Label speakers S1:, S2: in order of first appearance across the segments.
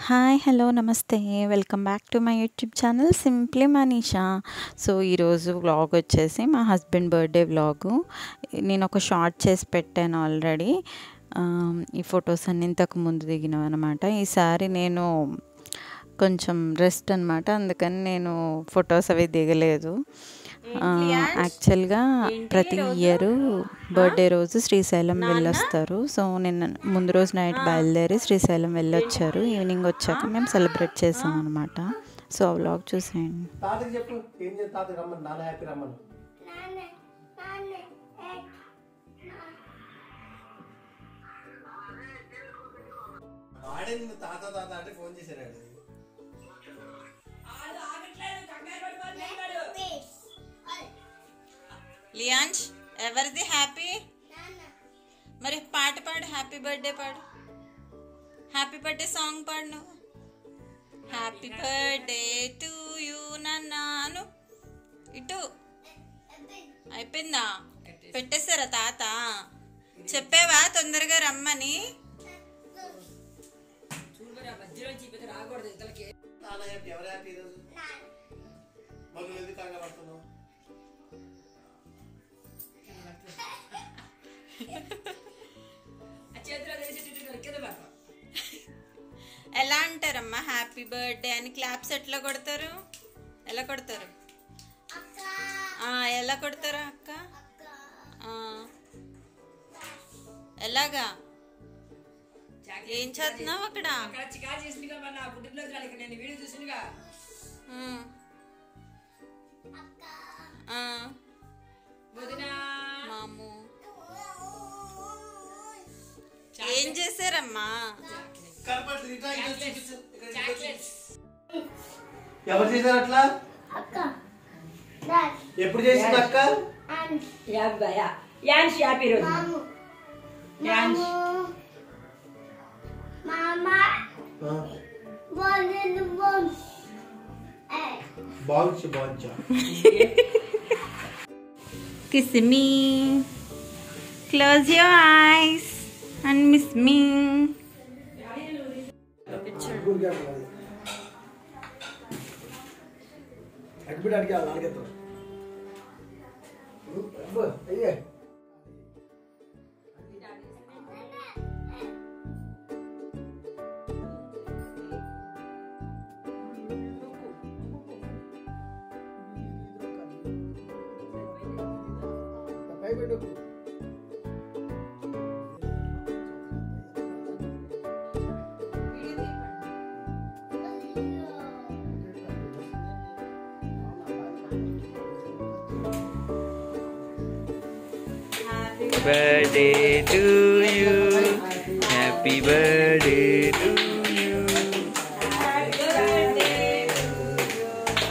S1: Hi hello నమస్తే welcome back to my YouTube channel simply Manisha. So ఈరోజు vlog వచ్చేసి మా హస్బెండ్ బర్త్డే వ్లాగు. నేను ఒక షార్ట్ చేసి పెట్టాను ఆల్రెడీ. ఈ ఫొటోస్ అన్ని ఇంతకు ముందు దిగినవి అనమాట. ఈసారి నేను కొంచెం రెస్ట్ అనమాట, అందుకని నేను ఫొటోస్ అవి దిగలేదు. యాక్చువల్గా ప్రతి ఇయర్ బర్త్డే రోజు శ్రీశైలం వెళ్ళొస్తారు. సో నిన్న ముందు రోజు నైట్ బయలుదేరి శ్రీశైలం వెళ్ళొచ్చారు. ఈవినింగ్ వచ్చాక మేము సెలబ్రేట్ చేసాం అనమాట. సో ఆ వ్లాగ్ చూసేయండి. లియాన్స్ ఎవరిది హ్యాపీ? మరి పాట పాడు, హ్యాపీ బర్త్డే పాడు, హ్యాపీ బర్త్డే సాంగ్ పాడు నువ్వు. హ్యాపీ బర్త్డే టు యూ నాన్న. ఇటు అయిపోయిందా? పెట్టేస్తారా తాత? చెప్పేవా తొందరగా రమ్మని? ఎలా అంటారమ్మా హ్యాపీ బర్త్డే అని? క్లాప్స్ ఎట్లా కొడతారు? ఎలా కొడతారు? ఎలా కొడతారా అక్క? ఎలాగా? ఏం చదువుతున్నావు అక్కడ? మాము ఏం చేశారమ్మా?
S2: ఎవరు చేశారు అట్లా? ఎప్పుడు చేసింది అక్క?
S1: Kiss me, close your eyes and miss me.
S3: Birthday to you, happy birthday to you.
S1: Happy birthday to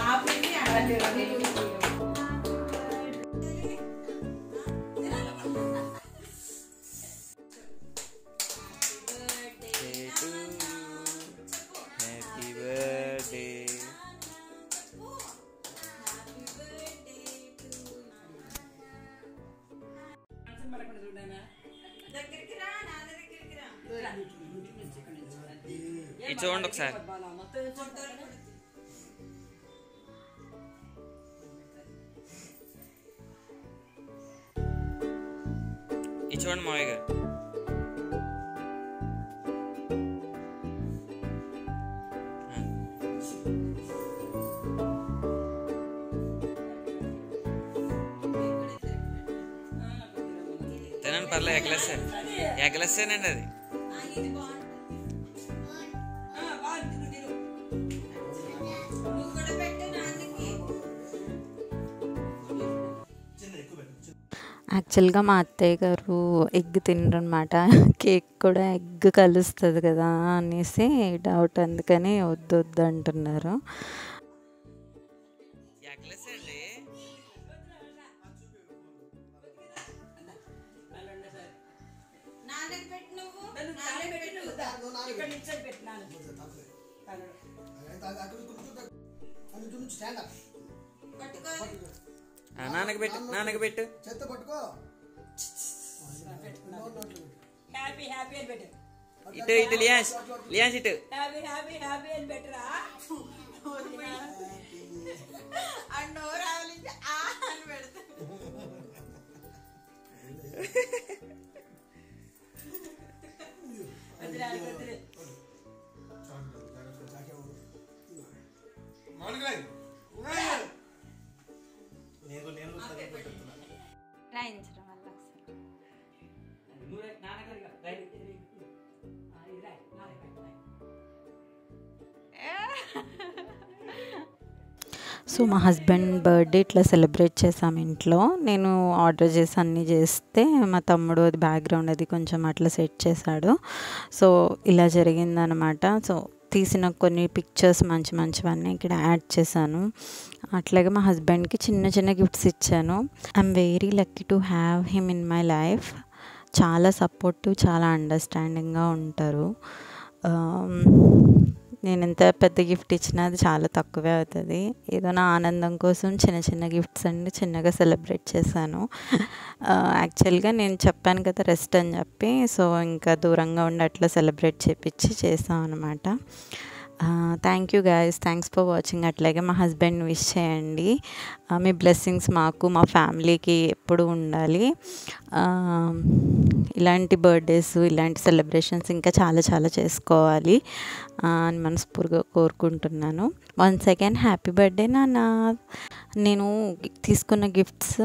S1: you.
S3: Happy birthday. ఇది చూడండి ఒకసారి. ఇది చూడండి మావయ్య గారు. తినండి పర్లేదు, ఎగలేసానండి అది.
S1: యాక్చువల్గా మా అత్తయ్య గారు ఎగ్ తినరనమాట. కేక్ కూడా ఎగ్ కలుస్తుంది కదా అనేసి డౌట్, అందుకని వద్దు వద్దు అంటున్నారు.
S3: నాన్నకి పెట్టు.
S2: చేత్తో పట్టుకో.
S4: హ్యాపీ హ్యాపీ అని పెట్టు.
S3: ఇటు ఇటు లియాన్స్ లియాన్స్ ఇటు
S1: రాయించడం వల్ల సో మా హస్బెండ్ బర్త్డే ఇట్లా సెలబ్రేట్ చేసాము ఇంట్లో. నేను ఆర్డర్ చేసి అన్నీ చేస్తే మా తమ్ముడు అది బ్యాక్గ్రౌండ్ అది కొంచెం అట్లా సెట్ చేశాడు. సో ఇలా జరిగిందనమాట. సో తీసిన కొన్ని పిక్చర్స్ మంచి మంచివన్నీ ఇక్కడ యాడ్ చేశాను. అట్లాగే మా హస్బెండ్కి చిన్న చిన్న గిఫ్ట్స్ ఇచ్చాను. I'm very lucky to have him in my life. చాలా సపోర్టివ్, చాలా అండర్స్టాండింగ్గా ఉంటారు. నేను ఎంత పెద్ద గిఫ్ట్ ఇచ్చినా అది చాలా తక్కువే అవుతుంది. ఏదో నా ఆనందం కోసం చిన్న చిన్న గిఫ్ట్స్ అండి చిన్నగా సెలబ్రేట్ చేశాను. యాక్చువల్గా నేను చెప్పాను కదా రెస్ట్ అని చెప్పి, సో ఇంకా దూరంగా ఉండి అట్లా సెలబ్రేట్ చేపించి చేసాం అనమాట. Thank you guys, thanks for watching. అట్లాగే మా హస్బెండ్ విష్ చేయండి. మీ బ్లెస్సింగ్స్ మాకు మా ఫ్యామిలీకి ఎప్పుడు ఉండాలి. ఇలాంటి బర్త్డేస్ ఇలాంటి సెలబ్రేషన్స్ ఇంకా చాలా చాలా చేసుకోవాలి అని మనస్ఫూర్తిగా కోరుకుంటున్నాను. వన్స్ అగైన్ హ్యాపీ బర్త్డే నాన్న. నేను తీసుకున్న గిఫ్ట్స్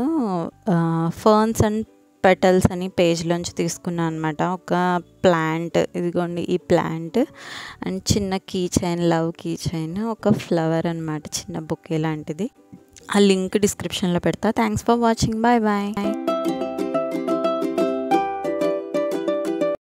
S1: ఫర్న్స్ అండ్ పెటల్స్ అని పేజ్లోంచి తీసుకున్నాను అనమాట. ఒక ప్లాంట్, ఇదిగోండి ఈ ప్లాంట్, అండ్ చిన్న key chain, love key chain, ఒక ఫ్లవర్ అనమాట, చిన్న బొకే లాంటిది. ఆ లింక్ డిస్క్రిప్షన్లో పెడతా. Thanks for watching. Bye bye.